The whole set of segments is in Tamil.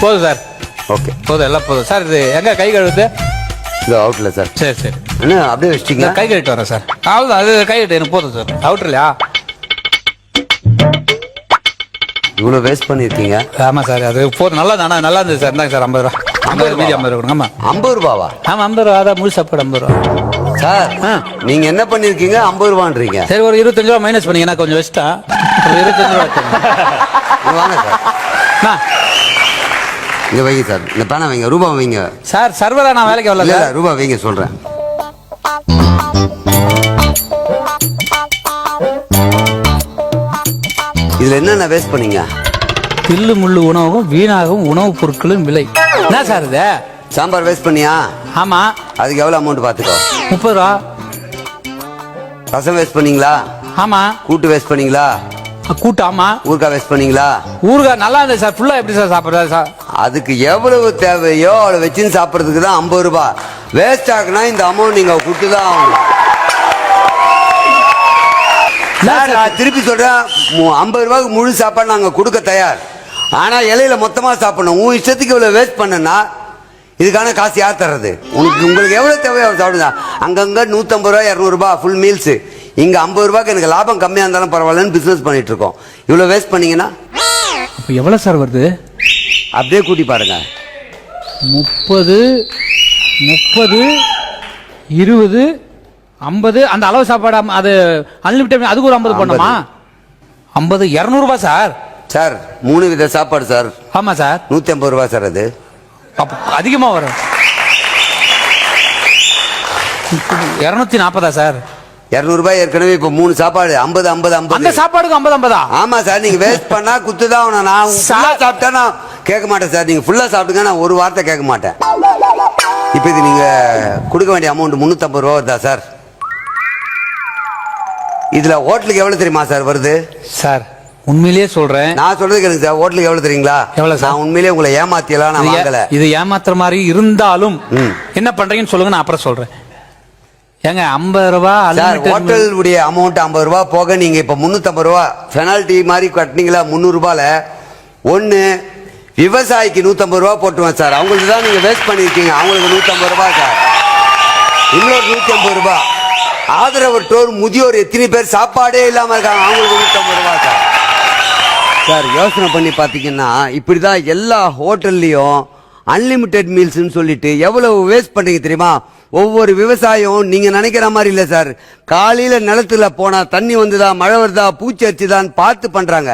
போதும் சார். ஓகே போதும், எல்லாம் போதும் சார். இது எங்க கை கழுவுது? இது அவுட்ல சார். சரி சரி. என்ன அப்படியே வச்சிட்டீங்க? கை கழுவிட்டு வரேன் சார். அவ்வளோதான், அது கை கழுவிட்டு எனக்கு போதும் சார். அவுட்ரு இல்லையா? இவ்வளோ வேஸ்ட் பண்ணியிருக்கீங்க. ஆமாம் சார், அது போதும். நல்லா நல்லா இருந்தது சார். இந்தாங்க சார் 50 ரூபா. 50 மீதி 50 ரூபா. ஆமாம் 50 ரூபாவா? ஆமாம் 50 ரூபா. அதான் முழு சாப்பாடு 50 ரூபா சார். நீங்க என்ன பண்ணிருக்கீங்க? 50 ரூபான்றீங்க. சரி, ஒரு 25 ரூபா மைனஸ் பண்ணீங்க. நான் கொஞ்சம் வச்சுட்டா ஒரு 25 ரூபா வாங்க சார். இங்க வைங்க சார். இந்த பேனா வைங்க. ரூபா வைங்க சார். சர்வரா நான் வேலைக்கு வரல சார். ரூபா வைங்க சொல்றேன். இதுல என்னென்ன வேஸ்ட் பண்ணீங்க? தில்லு முள்ளு உணவும் வீணாகவும் உணவுப் பொருட்களும் விலை. என்ன சார் இது? சாம்பார் வேஸ்ட் பண்ணியா? ஆமா. அதுக்கு எவ்வளவு அமௌண்ட் பாத்துக்கோ. 30 ரூபா. ரசம் வேஸ்ட் பண்ணீங்களா? ஆமா. கூட்டு வேஸ்ட் பண்ணீங்களா? கூட்டு. ஆமா. ஊறுகாய் வேஸ்ட் பண்ணீங்களா? ஊறுகாய் நல்லா இருந்தது சார். ஃபுல்லா எப்படி சார் சாப்பிடுறது சார்? அதுக்கு எவ்வளவு தேவையோ அவ்வளவு வச்சுன்னு சாப்பிட்றதுக்கு தான் 50 ரூபாய். வேஸ்ட் ஆகுனா இந்த அமௌண்ட் நீங்க கொடுத்துதான் ஆகணும். நான் திருப்பி சொல்றேன், 50 ரூபாய்க்கு முழு சாப்பாடு நாங்க கொடுக்க தயார். ஆனா இலையில மொத்தமா சாப்பிடணும். உன் இஷ்டத்துக்கு இவ்வளவு வேஸ்ட் பண்ணனா இதுக்கான காசு யார் தர்றது? உங்களுக்கு எவ்வளவு தேவையோ சாப்பிடுங்க. அங்கங்க 150 ரூபாய் 200 ரூபாய் ஃபுல் மீல்ஸ். இங்க 50 ரூபாய்க்கு எனக்கு லாபம் கம்மியா இருந்தாலும் பரவாயில்லன்னு பிசினஸ் பண்ணிட்டு இருக்கோம். இவ்வளவு வேஸ்ட் பண்ணீங்கன்னா அப்ப எவ்வளவு சார் வருது? அப்படியே கூட்டி பாருங்க. 30 20 50 அந்த அளவு சாப்பாடு. அது அன்லிமிட்டட். அதுக்கு ஒரு 50 பண்ணுமா? 50 200 ரூபாய் சார். சார் 3 வித சாப்பாடு சார். ஆமா சார். 150 ரூபாய் சார். அது அதிகமா வரும். 240 சார். 200 ரூபாய் ஏற்கனவே இப்ப 3 சாப்பாடு 50 50 50. அந்த சாப்பாடுக்கு 50 50. ஆமா சார். நீங்க வேஸ்ட் பண்ணா குத்துதான். நான் சாப்பிட்டா நான் கேட்க மாட்டேன் சார். நீங்க ஃபுல்லா சாப்பிட்டுங்க. நான் ஒரு வார்த்தை கேட்க மாட்டேன். இப்ப இது நீங்க கொடுக்க வேண்டிய அமௌண்ட் 350 ரூபா தான் சார். இதுல ஹோட்டலுக்கு எவ்வளவு தெரியுமா சார் வருது? சார் உண்மையிலேயே சொல்றேன். நான் சொல்றது கேளுங்க சார். ஹோட்டலுக்கு எவ்வளவு தெரியுங்களா? எவ்வளவு சார்? நான் உண்மையிலேயே உங்களை ஏமாத்தியலாம் நான் வாங்கல. இது ஏமாத்துற மாதிரி இருந்தாலும் என்ன பண்றீங்கன்னு சொல்லுங்க, நான் அப்புறம் சொல்றேன். ஏங்க 50 ரூபா சார். ஹோட்டல் உடைய அமௌண்ட் 50 ரூபா போக நீங்க இப்ப 350 ரூபா பெனால்டி மாதிரி கட்டினீங்களா? 300 ரூபால ஒண்ணு விவசாயிக்கு 150 ரூபா போட்டுவேன் சார். அவங்களுக்கு தான் நீங்க வேஸ்ட் பண்ணிருக்கீங்க. அவங்களுக்கு 150 ரூபாய் சார். இன்னொரு 150 ரூபாய் ஆதரவற்றோர் முதியோர் எத்தனை பேர் சாப்பாடே இல்லாம இருக்காங்க, அவங்களுக்கு 150 ரூபாய் சார். சார் யோசனை பண்ணி பாத்தீங்கன்னா இப்படிதான் எல்லா ஹோட்டல்லையும் அன்லிமிட்டெட் மீல்ஸ்ன்னு சொல்லிட்டு எவ்வளவு வேஸ்ட் பண்றீங்க தெரியுமா? ஒவ்வொரு விவசாயம் நீங்க நினைக்கிற மாதிரி இல்ல சார். காலையில நிலத்துல போனா தண்ணி வந்துதா, மழை வருதா, பூச்சி அரிச்சுதான் பார்த்து பண்றாங்க.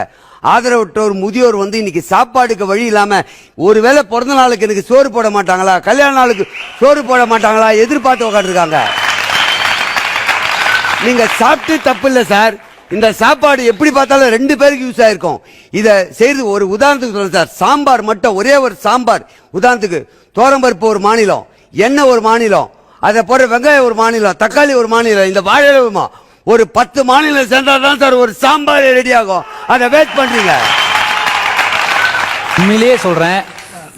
ஆதரவற்றோர் முதியோர் இன்னைக்கு சாப்பாடுக்கு வழி இல்லாம ஒருவேளை பிறந்த நாளுக்கு எனக்கு சோறு போட மாட்டாங்களா, கல்யாண நாளுக்கு சோறு போட மாட்டாங்களா எதிர்பார்த்து உட்காந்துருக்காங்க. நீங்க சாப்பிட்டு தப்பு இல்ல சார். இந்த சாப்பாடு எப்படி பார்த்தாலும் 2 பேருக்கு யூஸ் ஆயிருக்கும். இத செய்து ஒரு உதாரணத்துக்கு சொல்றேன் சார். சாம்பார் மட்டும் ஒரே ஒரு சாம்பார். உதாரணத்துக்கு தோரம்பருப்பு ஒரு மாநிலம், எண்ணெய் ஒரு மாநிலம், அதை போற வெங்காயம் ஒரு மாநிலம், தக்காளி ஒரு மாநிலம், இந்த வாழைமா ஒரு 10 மாநிலம் சேர்ந்தாதான் சார் ஒரு சாம்பார் ரெடி ஆகும். அதை வேஸ்ட் பண்றீங்க. உண்மையிலேயே சொல்றேன்.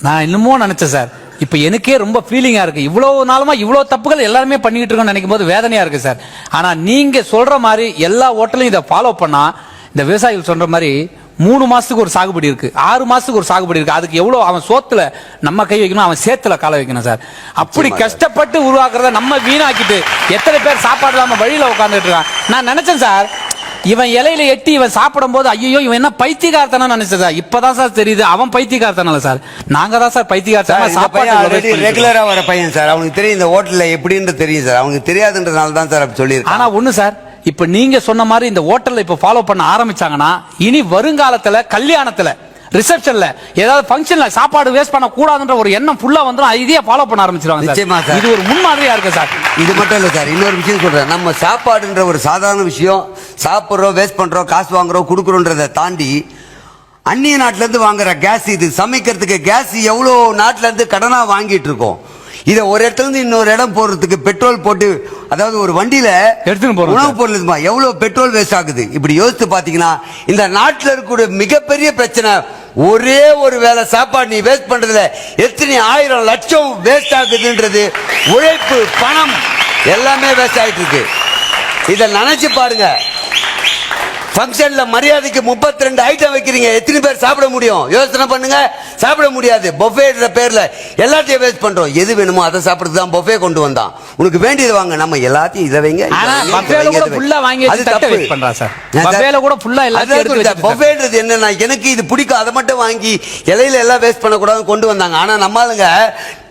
நான் இன்னமும் நினைச்சேன் சார். இப்ப எனக்கே ரொம்ப ஃபீலிங்கா இருக்கு. இவ்வளவு நாளுமா இவ்வளவு தப்புகள் எல்லாருமே பண்ணிட்டு இருக்கோம்னு நினைக்கும் போது வேதனையா இருக்கு சார். ஆனா நீங்க சொல்ற மாதிரி எல்லா ஹோட்டலையும் இதை ஃபாலோ பண்ணா இந்த விவசாயிகள் சொல்ற மாதிரி 3 மாசத்துக்கு ஒரு சாகுபடி இருக்கு, 6 மாசத்துக்கு ஒரு சாகுபடி இருக்கு. அதுக்கு எவ்வளவு அவன் சோத்துல நம்ம கை வைக்கணும், அவன் சேத்துல கால வைக்கணும் சார். அப்படி கஷ்டப்பட்டு உருவாக்குறத நம்ம வீணாக்கிட்டு எத்தனை பேர் சாப்பாடு இல்லாம வழியில உட்காந்துட்டு இருக்கான். நான் நினைச்சேன் சார், இவன் இலையில எட்டி இவன் சாப்பிடும் போது ஐயோ இவன் என்ன பைத்தியக்காரத்தனா நினைச்சேன் சார். இப்பதான் சார் தெரியுது அவன் பைத்தியக்காரத்தனால சார். நாங்க தான் சார் பைத்தியக்காரத்தனா. சாப்பாடு ரெகுலரா வர பையன் சார். அவனுக்கு தெரியும் இந்த ஹோட்டல்ல எப்படின்னு தெரியும் சார். அவனுக்கு தெரியாதுன்றதுனால தான் சார் அப்படி சொல்லியிருக்கேன். ஆனா ஒண்ணு சார், இப்ப நீங்க சொன்ன மாதிரி இந்த ஹோட்டல்ல இப்ப ஃபாலோ பண்ண ஆரம்பிச்சாங்கன்னா இனி வருங்காலத்துல கல்யாணத்துல ரிசப்ஷன்ல ஏதாவது ஃபங்க்ஷன்ல சாப்பாடு வேஸ்ட் பண்ண கூடாதுன்ற ஒரு எண்ணம் ஃபுல்லா வந்துரும். இதையே ஃபாலோ பண்ண ஆரம்பிச்சிருவாங்க. இது ஒரு முன்மாதிரியா இருக்கு சார். இது மட்டும் இல்ல சார், இன்னொரு விஷயம் சொல்றேன். நம்ம சாப்பாடுன்ற ஒரு சாதாரண விஷயம், சாப்பிடுறோம், வேஸ்ட் பண்றோம், காசு வாங்குறோம், கொடுக்குறோன்றதை தாண்டி அந்நிய நாட்டுல இருந்து வாங்குற கேஸ், இது சமைக்கிறதுக்கு கேஸ் எவ்வளவு நாட்டுல இருந்து கடனா வாங்கிட்டு இருக்கோம். இதை ஒரு இடத்துல இருந்து இன்னொரு இடம் போறதுக்கு பெட்ரோல் போட்டு, அதாவது ஒரு வண்டியில உணவு பொருள் எவ்வளவு பெட்ரோல் வேஸ்ட் ஆகுது. இப்படி யோசித்து பாத்தீங்கன்னா இந்த நாட்டில் இருக்கக்கூடிய மிகப்பெரிய பிரச்சனை ஒரே ஒரு வேளை சாப்பாடு நீ வேஸ்ட் பண்றதுல எத்தனை 1000 லட்சம் வேஸ்ட் ஆகுதுன்றது. உழைப்பு, பணம் எல்லாமே வேஸ்ட் ஆயிட்டு இருக்கு. இதை நினைச்சு பாருங்க. ஃபங்க்ஷன்ல மரியாதைக்கு 32 ஐட்டம் வைக்கிறீங்க, எத்தனை பேர் சாப்பிட முடியும்? யோசனை பண்ணுங்க. சாப்பிட முடியாது. பொஃபேன்ற பேர்ல எல்லாத்தையும் வேஸ்ட் பண்றோம். எது வேணுமோ அதை சாப்பிடுறது தான் பொஃபே கொண்டு வந்தான். உனக்கு வேண்டியது வாங்க, நம்ம எல்லாத்தையும் இதை வைங்க. ஆனா பஃபேல கூட ஃபுல்லா வாங்கி வச்சு தட்டை வேஸ்ட் பண்றா சார். பஃபேல கூட ஃபுல்லா எல்லாத்தையும் எடுத்து வச்சு பொஃபேன்றது என்னன்னா, எனக்கு இது பிடிக்கும் அதை மட்டும் வாங்கி இலையில எல்லாம் வேஸ்ட் பண்ணக்கூடாதுன்னு கொண்டு வந்தாங்க. ஆனா நம்ம ஆளுங்க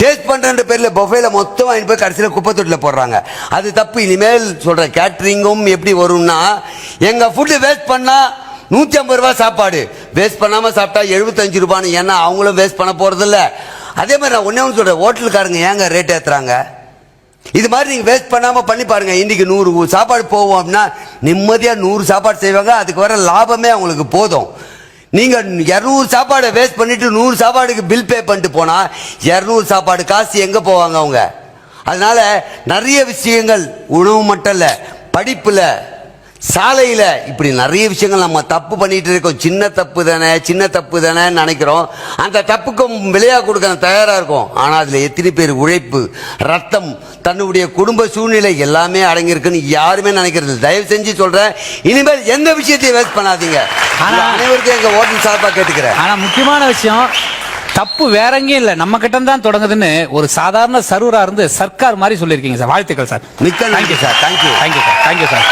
டேஸ்ட் பண்ற பேர்ல பொஃபேல மொத்தம் வாங்கி போய் கடைசியில குப்பை தொட்டில போடுறாங்க. அது தப்பு. இனிமேல் சொல்ற கேட்டரிங்கும் எப்படி வரும்னா, எங்க ஃபுட்டு வேஸ்ட் பண்ணா 150 ரூபாய் சாப்பாடு வேஸ்ட் பண்ணாம சாப்பிட்டா 75 ரூபான்னு. ஏன்னா அவங்களும் வேஸ்ட் பண்ண போறது இல்ல. அதே மாதிரி நான் ஒன்னே ஒன்று சொல்றேன், ஹோட்டலுக்காரங்க ஏங்க ரேட் ஏத்துறாங்க? இது மாதிரி நீங்க வேஸ்ட் பண்ணாம பண்ணி பாருங்க. இன்னைக்கு 100 சாப்பாடு போவோம் அப்படின்னா நிம்மதியா 100 சாப்பாடு செய்வாங்க. அதுக்கு வர லாபமே அவங்களுக்கு போதும். நீங்க 200 சாப்பாடை வேஸ்ட் பண்ணிட்டு 100 சாப்பாடுக்கு பில் பே பண்ணிட்டு போனா 200 சாப்பாடு காசு எங்க போவாங்க அவங்க? அதனால நிறைய விஷயங்கள், உணவு மட்டும் இல்ல, படிப்புல, சாலையில, இப்படி நிறைய விஷயங்கள் நம்ம தப்பு பண்ணிட்டு இருக்கோம். சின்ன தப்பு தானே நினைக்கிறோம். அந்த தப்புக்கும் விலையா கொடுக்க தயாரா இருக்கும். ஆனா அதுல எத்தனை பேர் உழைப்பு, ரத்தம், தன்னுடைய குடும்ப சூழ்நிலை எல்லாமே அடங்கியிருக்குன்னு யாருமே நினைக்கிறது. தயவு செஞ்சு சொல்றேன், இனிமேல் எந்த விஷயத்தையும் வேஸ்ட் பண்ணாதீங்க. அனைவருக்கும் எங்க ஹோட்டல் சார்பா கேட்டுக்கிறேன். ஆனா முக்கியமான விஷயம், தப்பு வேற எங்கேயும் இல்ல, நம்ம கிட்ட தான் தொடங்குதுன்னு ஒரு சாதாரண சர்வரா இருந்து சர்க்கார் மாதிரி சொல்லியிருக்கீங்க சார். வாழ்த்துக்கள் சார். மிக்க நன்றி sir. Thank you. Thank you sir. Thank you sir.